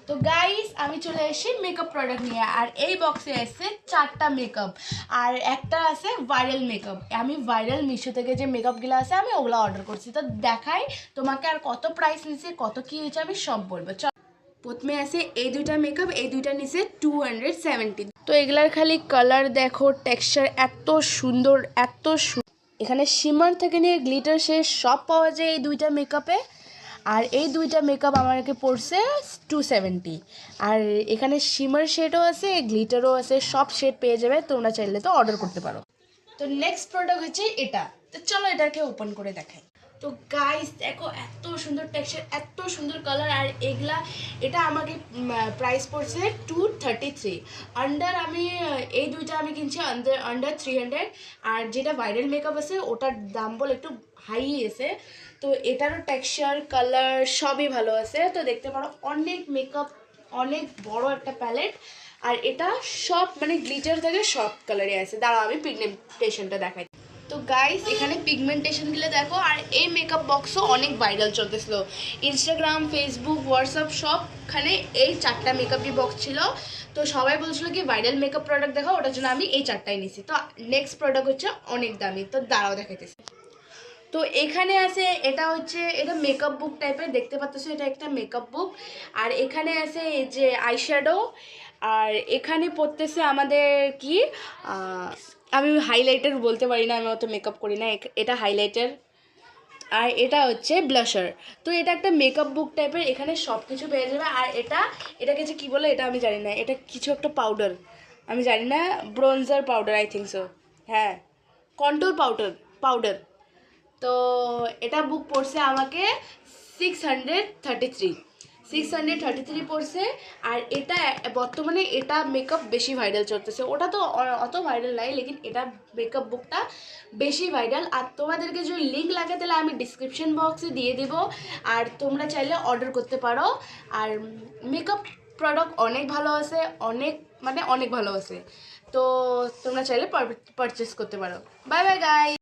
তো গাইস আমি চলে এসেছি মেকআপ প্রোডাক্ট নিয়ে। আর এই বক্সে এসেছে 4টা মেকআপ আর একটা আছে ভাইরাল মেকআপ। আমি ভাইরাল মিশো থেকে যে মেকআপগুলো আছে আমি ওগুলো অর্ডার করছি। তো দেখাই তোমাকে আর কত প্রাইস নিচ্ছে, কত কী হয়েছে আমি সব বলবো। চল, প্রথমে আছে এই দুইটা মেকআপ, এই দুইটা নিচে 270। তো এগুলার খালি কালার দেখো, টেক্সচার এত সুন্দর, এত এখানে শিমার থেকে নিয়ে গ্লিটার শেষ সব পাওয়া যায় এই দুইটা মেকআপে। আর এই দুইটা মেকআপ আমাকে পড়ছে 270। আর এখানে শিমার শেডও আছে, গ্লিটারও আছে, সব শেড পেয়ে যাবে, তোমরা চাইলে তো অর্ডার করতে পারো। তো নেক্সট প্রোডাক্ট হচ্ছে এটা। তো চলো এটাকে ওপেন করে দেখাই। তো গাইস দেখো, এত সুন্দর টেক্সচার, এত সুন্দর কালার। আর এটা আমাকে প্রাইস পড়ছে 233 আন্ডার। আমি এই দুইটা আমি কিনছি আন্ডার 300। আর যেটা ভাইরাল মেকআপ আছে ওটার দাম বলে একটু হাই আছে। তো এটারও টেক্সচার, কালার সবই ভালো আছে। তো দেখতে পারো অনেক মেকআপ, অনেক বড় একটা প্যালেট। আর এটা সব মানে গ্লিটার থেকে সব কালারে আছে। দাঁড়াও আমি পিগমেন্টেশনটা দেখাই। তো গাইস এখানে পিগমেন্টেশনগুলো দেখো। আর এই মেকআপ বক্সও অনেক ভাইরাল চলতেছিল, ইনস্টাগ্রাম, ফেসবুক, হোয়াটসঅ্যাপ সবখানে এই 4টা মেকআপই বক্স ছিল। তো সবাই বলছিল কি ভাইরাল মেকআপ প্রোডাক্ট দেখো, ওটার জন্য আমি এই 4টাই নিছি। তো নেক্সট প্রোডাক্ট হচ্ছে অনেক দামি। তো দাঁড়াও দেখাইতেছি। তো এখানে আছে, এটা মেকআপ বুক টাইপের, দেখতে পাচ্ছ এটা একটা মেকআপ বুক। আর এখানে আছে এই যে আইশ্যাডো। আর এখানে পড়তেছে আমাদের কি, আমি হাইলাইটার বলতে পারি না, আমি অত মেকআপ করি না। এটা হাইলাইটার। আর এটা হচ্ছে ব্লাশার। তো এটা একটা মেকআপ বুক টাইপের, এখানে সব কিছু পেয়ে যাবে। আর এটাকে যে কী বলে এটা আমি জানি না, এটা কিছু একটা পাউডার, আমি জানি না, bronzer powder I think so. হ্যাঁ, কন্ট্রোল পাউডার। তো এটা বুক পড়ছে আমাকে 633 পড়ছে। আর এটা বর্তমানে এটা মেকআপ বেশি ভাইরাল চলতেছে, ওটা তো অত ভাইরাল নাই, লেকিন এটা মেকআপ বুকটা বেশি ভাইরাল। আর তোমাদেরকে যদি লিঙ্ক লাগে তাহলে আমি ডিসক্রিপশন বক্সে দিয়ে দিব, আর তোমরা চাইলে অর্ডার করতে পারো। আর মেকআপ প্রোডাক্ট অনেক ভালো আছে, অনেক ভালো আছে। তো তোমরা চাইলে পারচেস করতে পারো। Bye bye guys.